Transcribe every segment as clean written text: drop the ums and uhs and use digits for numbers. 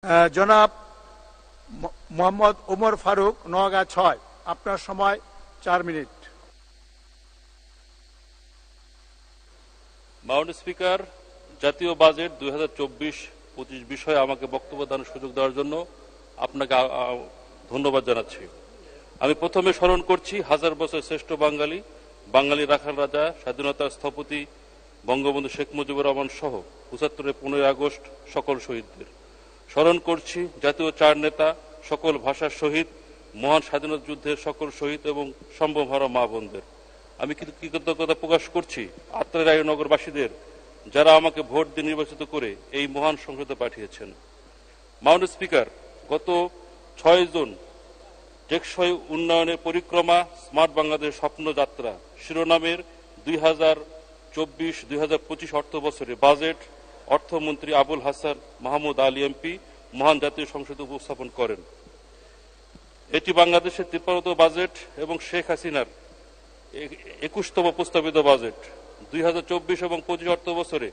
জনাব মোহাম্মদ ওমর ফারুক, নওগাঁ ৬। আপনার সময় ৪ মিনিট। মাননীয় স্পিকার, জাতীয় বাজেট 2024-25 বিষয়ে আমাকে বক্তব্য দানের সুযোগ দেওয়ার জন্য আপনাকে ধন্যবাদ জানাচ্ছি। আমি প্রথমে স্মরণ করছি হাজার বছর শ্রেষ্ঠ বাঙালি রাখাল রাজা, স্বাধীনতার স্থপতি বঙ্গবন্ধু শেখ মুজিবুর রহমান সহ ৭৫ 15 আগস্ট সকল শহীদদের। স্মরণ করছি জাতীয় 4 নেতা, সকল ভাষার শহীদ, মহান স্বাধীনতা যুদ্ধের সকল শহীদ এবং সম্ভ্রমহারা মা বোনদের। আমি কৃতজ্ঞতা প্রকাশ করছি আত্রাই রায়নগরবাসীদের, যারা আমাকে ভোট দিয়ে নির্বাচিত করে এই মহান সংসদে পাঠিয়েছেন। মাননীয় স্পিকার, গত 6 জুন টেকসই উন্নয়নের পরিক্রমা স্মার্ট বাংলাদেশ স্বপ্ন যাত্রা শিরোনামের 2024-2025 অর্থ বছরে বাজেট অর্থমন্ত্রী আবুল হাসান মাহমুদ আলী এমপি মহান জাতীয় সংসদে উপস্থাপন করেন। এটি বাংলাদেশের 53তম বাজেট এবং শেখ হাসিনার 21তম প্রস্তাবিত বাজেট। 2024 এবং 25 অর্থ বছরে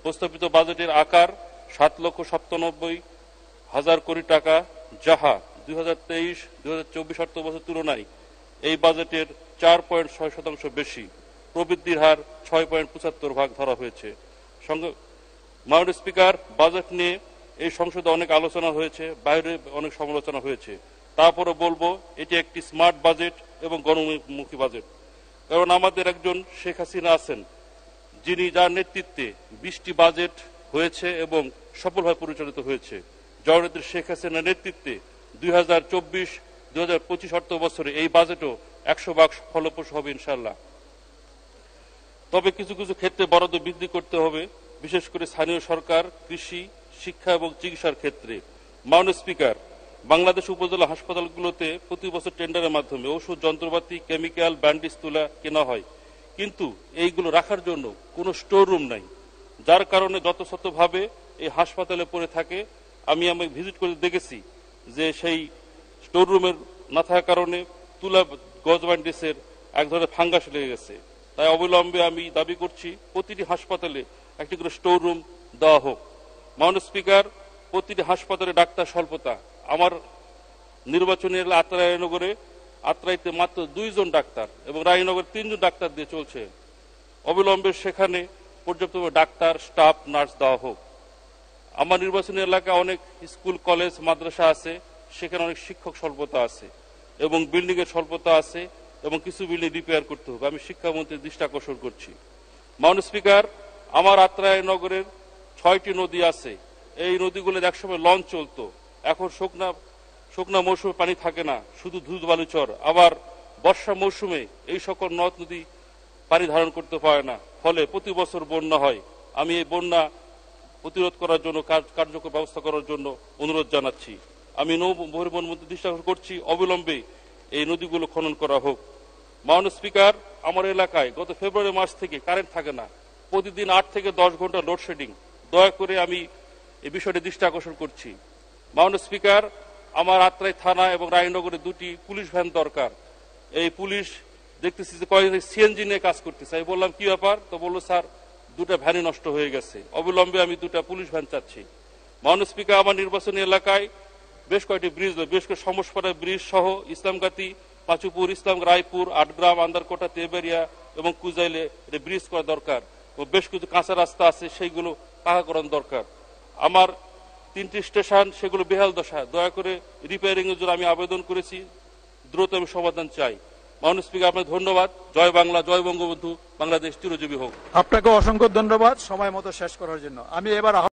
প্রস্তাবিত বাজেটের আকার 7,97,000 কোটি টাকা, যাহা 2023-2024 অর্থ বছর তুলনায় এই বাজেটের 4.6% বেশি। প্রবৃদ্ধির হার 6.75% ধরা হয়েছে। মাননীয় স্পিকার, বাজেট নিয়ে এই সংসদে অনেক আলোচনা হয়েছে, বাইরে অনেক সমালোচনা হয়েছে। তারপরে বলবো এটি একটি স্মার্ট বাজেট এবং গণমুখী বাজেট। কারণ আমাদের একজন শেখ হাসিনা আছেন, যার নেতৃত্বে 20টি বাজেট হয়েছে এবং সফলভাবে পরিচালিত হয়েছে। জননেত্রী শেখ হাসিনার নেতৃত্বে 2024-2025 অর্থ বছরে এই বাজেটও 100% ফলপ্রসূ হবে ইনশাআল্লাহ। তবে কিছু ক্ষেত্রে বরাদ্দ বৃদ্ধি করতে হবে, বিশেষ করে স্থানীয় সরকার, কৃষি, শিক্ষা এবং চিকিৎসার ক্ষেত্রে। মাননীয় স্পিকার, বাংলাদেশ উপজেলা হাসপাতালগুলোতে প্রতি বছর টেন্ডারের মাধ্যমে ওষুধ, যন্ত্রপাতি, কেমিক্যাল, ব্যান্ডেজ তুলা কেনা হয়, কিন্তু এইগুলো রাখার জন্য কোনো স্টোর রুম নাই, যার কারণে যথাযথভাবে এই হাসপাতালে পড়ে থাকে। আমি ভিজিট করে দেখেছি যে সেই স্টোর রুমের না থাকার কারণে তুলা, গজ ব্যান্ডেজের এক ধরনের ফাঙ্গাস লেগে গেছে। তাই অবিলম্বে আমি দাবি করছি প্রতিটি হাসপাতালে একটি করে স্টোর রুম দেওয়া হোক। মাননীয় স্পিকার, প্রতিটি হাসপাতালে ডাক্তার স্বল্পতা। আমার নির্বাচনী এলাকা আত্রাই রায়নগরে, আত্রাইতে মাত্র 2 জন ডাক্তার এবং রায়নগরে 3 জন ডাক্তার দিয়ে চলছে। অবিলম্বে সেখানে পর্যাপ্ত ডাক্তার, স্টাফ, নার্স দেওয়া হোক। আমার নির্বাচনী এলাকায় অনেক স্কুল, কলেজ, মাদ্রাসা আছে, সেখানে অনেক শিক্ষক স্বল্পতা আছে এবং বিল্ডিং এর স্বল্পতা আছে এবং কিছু বিল্ডিং রিপেয়ার করতে হবে। আমি শিক্ষামন্ত্রীর দৃষ্টি আকর্ষণ করছি। মাননীয় স্পিকার, আমার আত্রাই নগরের 6টি নদী আছে। এই নদীগুলোর একসময় লঞ্চ চলতো, এখন শুকনা মৌসুমে পানি থাকে না, শুধু ধুধ বালুচর। আবার বর্ষা মৌসুমে এই সকল নদ নদী পানি ধারণ করতে পারে না, ফলে প্রতি বছর বন্যা হয়। আমি এই বন্যা প্রতিরোধ করার জন্য কার্যকর ব্যবস্থা করার জন্য অনুরোধ জানাচ্ছি। আমি নৌ পরিবহন মন্ত্রী দৃষ্টি আকর্ষণ করছি, অবিলম্বে এই নদীগুলো খনন করা হোক। মাননীয় স্পিকার, আমার এলাকায় গত ফেব্রুয়ারি মাস থেকে কারেন্ট থাকে না, প্রতিদিন 8 থেকে 10 ঘন্টা লোডশেডিং। দয়া করে আমি এই বিষয়টি দৃষ্টি আকর্ষণ করছি। মাননীয় স্পিকার, আমার আত্রাই থানা এবং রায়নগরে 2টি পুলিশ ভ্যান দরকার। এই পুলিশ দেখতেছি যে কয়েকদিন সিএনজি নিয়ে কাজ করতেছে। আমি বললাম কি ব্যাপার, তো বললো স্যার 2টা ভ্যানই নষ্ট হয়ে গেছে। অবিলম্বে আমি 2টা পুলিশ ভ্যান চাচ্ছি। মাননীয় স্পিকার, আমার নির্বাচনী এলাকায় বেশ কয়েকটি ব্রিজ, বেশ করে সমস্পাড়া ব্রিজ সহ ইসলামগাতি, পাঁচুপুর, ইসলাম রায়পুর, আটগ্রাম, আন্দারকোটা, তেবেরিয়া এবং কুজাইলে ব্রিজ করা দরকার। বেশ কিছু কাঁচা রাস্তা আছে, সেইগুলো পাকাকরণ দরকার। আমার 3টি স্টেশন, সেগুলো বেহাল দশা, দয়া করে রিপেয়ারিং এর জন্য আমি আবেদন করেছি, দ্রুত আমি সমাধান চাই। মাননীয় স্পিকার, আপনাকে ধন্যবাদ। জয় বাংলা, জয় বঙ্গবন্ধু, বাংলাদেশ চিরজীবী হোক। আপনাকে অসংখ্য ধন্যবাদ সময় মতো শেষ করার জন্য। আমি এবার